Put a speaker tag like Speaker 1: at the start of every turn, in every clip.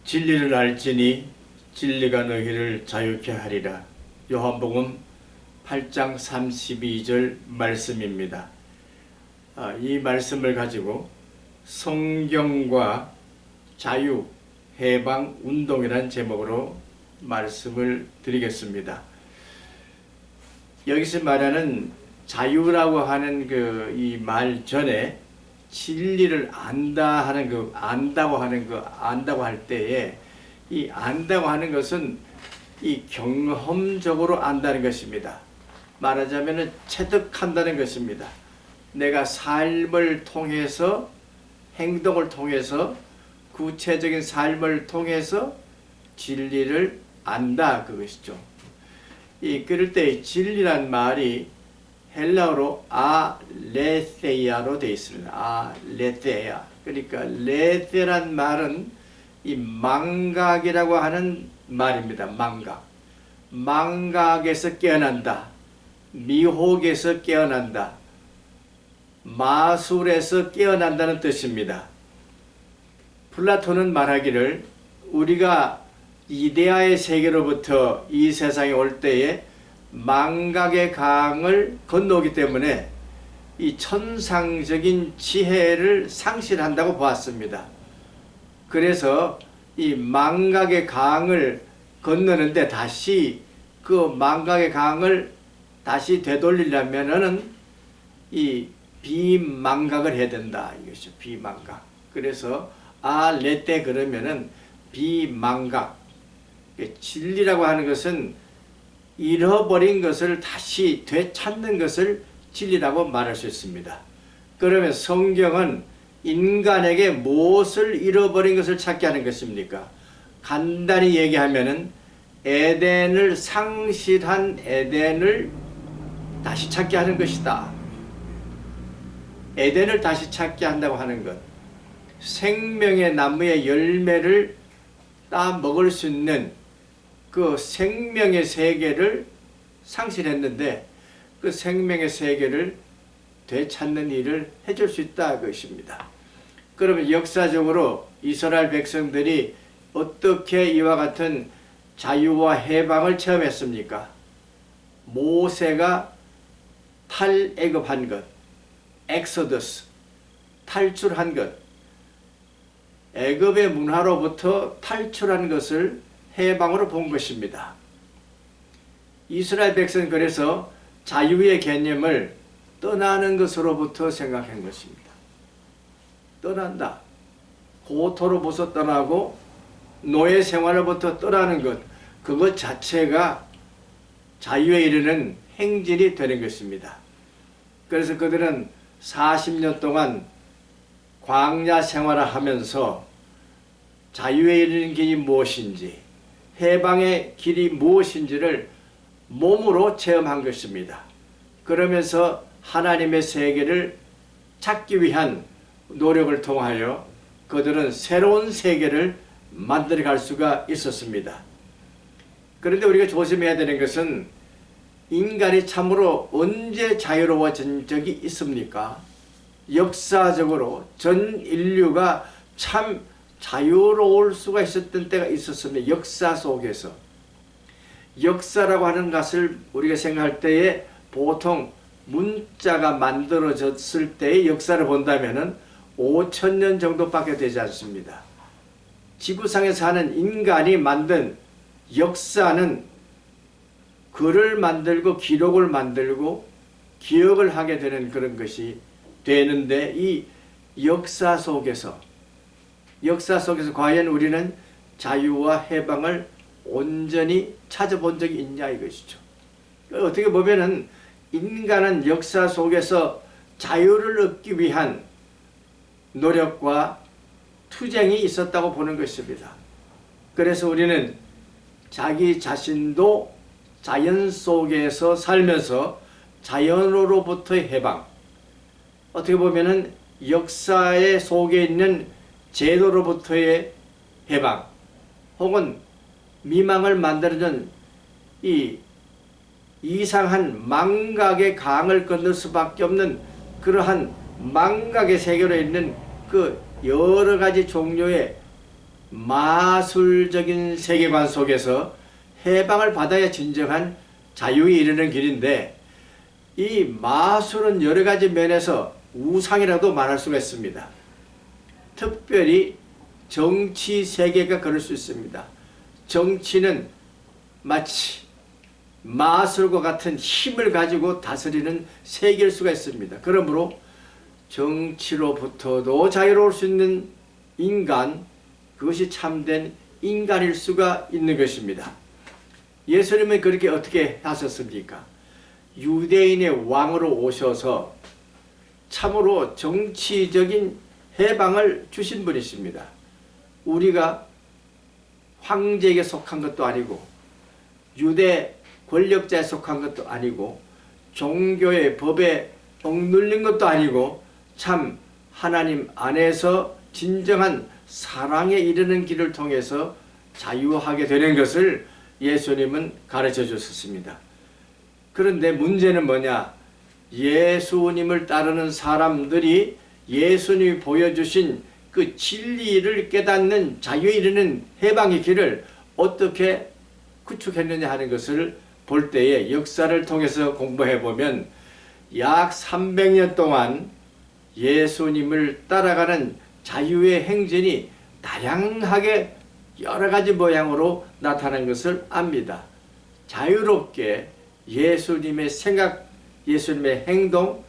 Speaker 1: 진리를 알지니 진리가 너희를 자유케 하리라. 요한복음 8장 32절 말씀입니다. 이 말씀을 가지고 성경과 자유, 해방, 운동이라는 제목으로 말씀을 드리겠습니다. 여기서 말하는 자유라고 하는 이 말 전에 진리를 안다 하는 안다고 할 때에 이 안다고 하는 것은 이 경험적으로 안다는 것입니다. 말하자면 체득한다는 것입니다. 내가 삶을 통해서, 행동을 통해서, 구체적인 삶을 통해서 진리를 안다, 그것이죠. 그럴 때 진리란 말이 헬라어로 아레세야로 되어 있습니다. 아레세야. 그러니까 레세란 말은 이 망각이라고 하는 말입니다. 망각에서 깨어난다. 미혹에서 깨어난다. 마술에서 깨어난다는 뜻입니다. 플라톤은 말하기를 우리가 이데아의 세계로부터 이 세상에 올 때에 망각의 강을 건너오기 때문에 이 천상적인 지혜를 상실한다고 보았습니다. 그래서 이 망각의 강을 건너는데 다시 그 망각의 강을 다시 되돌리려면은 이 비망각을 해야 된다. 이것이죠. 비망각. 그래서 레떼 그러면은 비망각. 진리라고 하는 것은 잃어버린 것을 다시 되찾는 것을 진리라고 말할 수 있습니다. 그러면 성경은 인간에게 무엇을 잃어버린 것을 찾게 하는 것입니까? 간단히 얘기하면은 에덴을 상실한 에덴을 다시 찾게 하는 것이다. 에덴을 다시 찾게 한다고 하는 것. 생명의 나무의 열매를 따 먹을 수 있는 그 생명의 세계를 상실했는데 그 생명의 세계를 되찾는 일을 해줄 수 있다 그것입니다. 그러면 역사적으로 이스라엘 백성들이 어떻게 이와 같은 자유와 해방을 체험했습니까? 모세가 탈애굽한 것, 엑소더스, 탈출한 것, 애굽의 문화로부터 탈출한 것을 해방으로 본 것입니다. 이스라엘 백성은 그래서 자유의 개념을 떠나는 것으로부터 생각한 것입니다. 떠난다. 고토로부터 떠나고 노예 생활로부터 떠나는 것, 그것 자체가 자유에 이르는 행진이 되는 것입니다. 그래서 그들은 40년 동안 광야 생활을 하면서 자유에 이르는 길이 무엇인지, 해방의 길이 무엇인지를 몸으로 체험한 것입니다. 그러면서 하나님의 세계를 찾기 위한 노력을 통하여 그들은 새로운 세계를 만들어갈 수가 있었습니다. 그런데 우리가 조심해야 되는 것은 인간이 참으로 언제 자유로워진 적이 있습니까? 역사적으로 전 인류가 참 자유로울 수가 있었던 때가 있었습니다. 역사 속에서. 역사라고 하는 것을 우리가 생각할 때에 보통 문자가 만들어졌을 때의 역사를 본다면은 5,000년 정도밖에 되지 않습니다. 지구상에 사는 인간이 만든 역사는 글을 만들고 기록을 만들고 기억을 하게 되는 그런 것이 되는데 이 역사 속에서 과연 우리는 자유와 해방을 온전히 찾아본 적이 있냐 이것이죠. 어떻게 보면은 인간은 역사 속에서 자유를 얻기 위한 노력과 투쟁이 있었다고 보는 것입니다. 그래서 우리는 자기 자신도 자연 속에서 살면서 자연으로부터의 해방, 어떻게 보면은 역사의 속에 있는 제도로부터의 해방, 혹은 미망을 만들어준 이 이상한 망각의 강을 건널 수밖에 없는 그러한 망각의 세계로 있는 그 여러 가지 종류의 마술적인 세계관 속에서 해방을 받아야 진정한 자유에 이르는 길인데, 이 마술은 여러 가지 면에서 우상이라도 말할 수가 있습니다. 특별히 정치 세계가 그럴 수 있습니다. 정치는 마치 마술과 같은 힘을 가지고 다스리는 세계일 수가 있습니다. 그러므로 정치로부터도 자유로울 수 있는 인간, 그것이 참된 인간일 수가 있는 것입니다. 예수님은 그렇게 어떻게 하셨습니까? 유대인의 왕으로 오셔서 참으로 정치적인 해방을 주신 분이십니다. 우리가 황제에게 속한 것도 아니고 유대 권력자에 속한 것도 아니고 종교의 법에 억눌린 것도 아니고 참 하나님 안에서 진정한 사랑에 이르는 길을 통해서 자유하게 되는 것을 예수님은 가르쳐 주셨습니다. 그런데 문제는 뭐냐? 예수님을 따르는 사람들이 예수님이 보여주신 그 진리를 깨닫는 자유에 이르는 해방의 길을 어떻게 구축했느냐 하는 것을 볼 때에 역사를 통해서 공부해 보면 약 300년 동안 예수님을 따라가는 자유의 행진이 다양하게 여러 가지 모양으로 나타난 것을 압니다. 자유롭게 예수님의 생각, 예수님의 행동,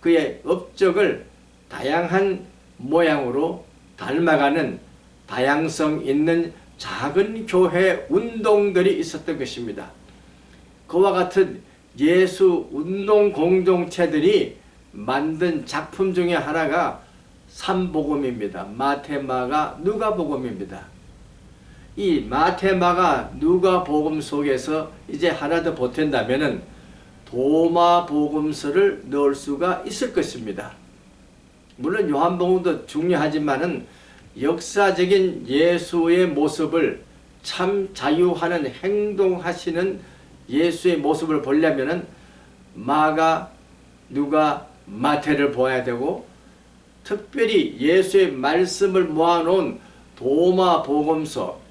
Speaker 1: 그의 업적을 다양한 모양으로 닮아가는 다양성 있는 작은 교회 운동들이 있었던 것입니다. 그와 같은 예수 운동 공동체들이 만든 작품 중에 하나가 삼복음입니다. 마태, 마가, 누가복음입니다. 이 마태, 마가, 누가복음 속에서 이제 하나 더 보탠다면은 도마복음서를 넣을 수가 있을 것입니다. 물론 요한복음도 중요하지만은 역사적인 예수의 모습을 참 자유하는 행동하시는 예수의 모습을 보려면은 마가, 누가, 마태를 보아야 되고 특별히 예수의 말씀을 모아놓은 도마복음서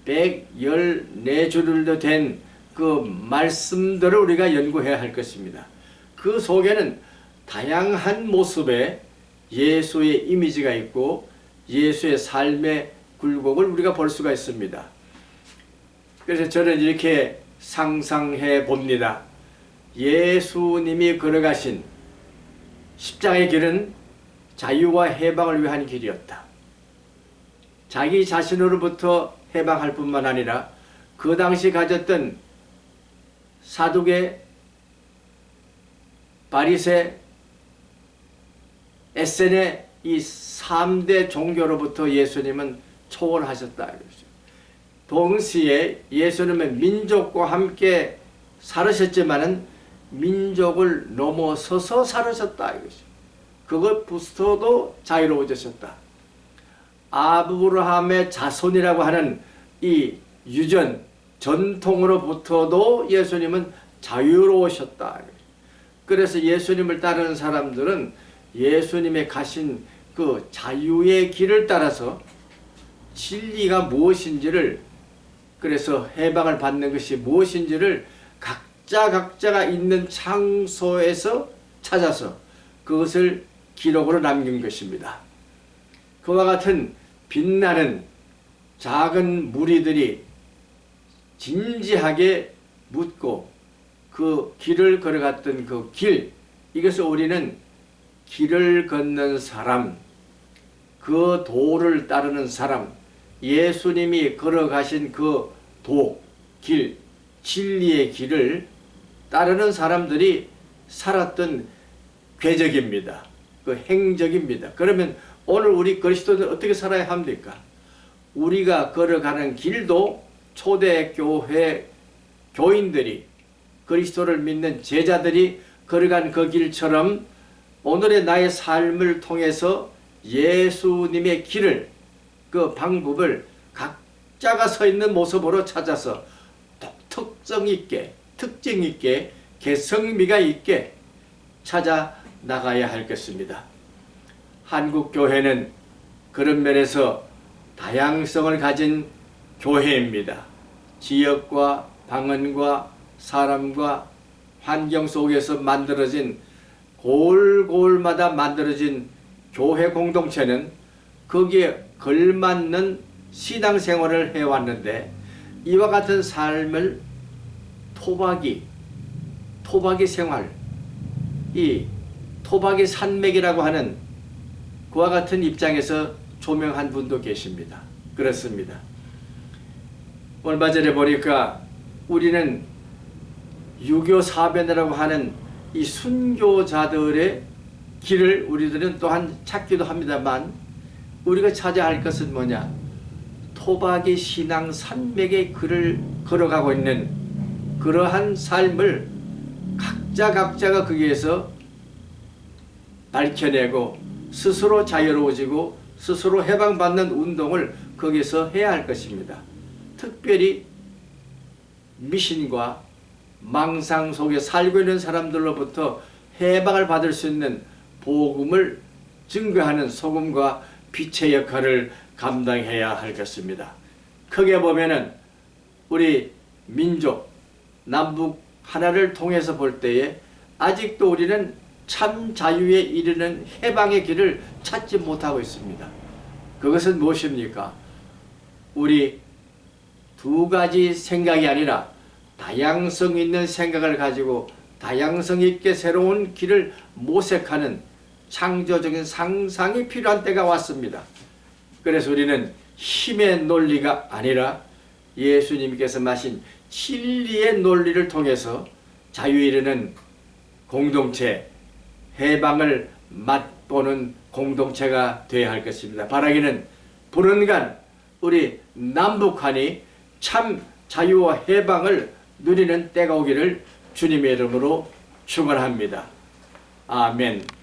Speaker 1: 114줄로 된 그 말씀들을 우리가 연구해야 할 것입니다. 그 속에는 다양한 모습의 예수의 이미지가 있고 예수의 삶의 굴곡을 우리가 볼 수가 있습니다. 그래서 저는 이렇게 상상해 봅니다. 예수님이 걸어가신 십자가의 길은 자유와 해방을 위한 길이었다. 자기 자신으로부터 해방할 뿐만 아니라 그 당시 가졌던 사두개, 바리새, 에세네 이 3대 종교로부터 예수님은 초월하셨다. 동시에 예수님은 민족과 함께 살으셨지만은 민족을 넘어서서 살으셨다. 그것부터도 자유로워지셨다. 아브라함의 자손이라고 하는 이 유전, 전통으로부터도 예수님은 자유로우셨다. 그래서 예수님을 따르는 사람들은 예수님의 가신 그 자유의 길을 따라서 진리가 무엇인지를, 그래서 해방을 받는 것이 무엇인지를 각자가 있는 장소에서 찾아서 그것을 기록으로 남긴 것입니다. 그와 같은 빛나는 작은 무리들이 진지하게 묻고 그 길을 걸어갔던 그 길, 이것을 우리는 길을 걷는 사람, 그 도를 따르는 사람, 예수님이 걸어가신 그 도, 길, 진리의 길을 따르는 사람들이 살았던 궤적입니다. 그 행적입니다. 그러면 오늘 우리 그리스도는 어떻게 살아야 합니까? 우리가 걸어가는 길도 초대교회 교인들이, 그리스도를 믿는 제자들이 걸어간 그 길처럼 오늘의 나의 삶을 통해서 예수님의 길을, 그 방법을 각자가 서 있는 모습으로 찾아서 특성 있게, 특징 있게, 개성미가 있게 찾아 나가야 할 것입니다. 한국 교회는 그런 면에서 다양성을 가진 교회입니다. 지역과 방언과 사람과 환경 속에서 만들어진 골골마다 만들어진 교회 공동체는 거기에 걸맞는 신앙생활을 해왔는데 이와 같은 삶을 토박이 생활, 이 토박이 산맥이라고 하는 그와 같은 입장에서 조명한 분도 계십니다. 그렇습니다. 얼마 전에 보니까 우리는 유교 사변이라고 하는 이 순교자들의 길을 우리들은 또한 찾기도 합니다만 우리가 찾아야 할 것은 뭐냐? 토박이 신앙 산맥의 길을 걸어가고 있는 그러한 삶을 각자가 거기에서 밝혀내고 스스로 자유로워지고 스스로 해방받는 운동을 거기서 해야 할 것입니다. 특별히 미신과 망상 속에 살고 있는 사람들로부터 해방을 받을 수 있는 복음을 증거하는 소금과 빛의 역할을 감당해야 할 것입니다. 크게 보면은 우리 민족 남북 하나를 통해서 볼 때에 아직도 우리는 참 자유에 이르는 해방의 길을 찾지 못하고 있습니다. 그것은 무엇입니까? 우리 두 가지 생각이 아니라 다양성 있는 생각을 가지고 다양성 있게 새로운 길을 모색하는 창조적인 상상이 필요한 때가 왔습니다. 그래서 우리는 힘의 논리가 아니라 예수님께서 마신 진리의 논리를 통해서 자유에 이르는 공동체, 해방을 맛보는 공동체가 되어야 할 것입니다. 바라기는 불언간 우리 남북한이 참 자유와 해방을 누리는 때가 오기를 주님의 이름으로 축원합니다. 아멘.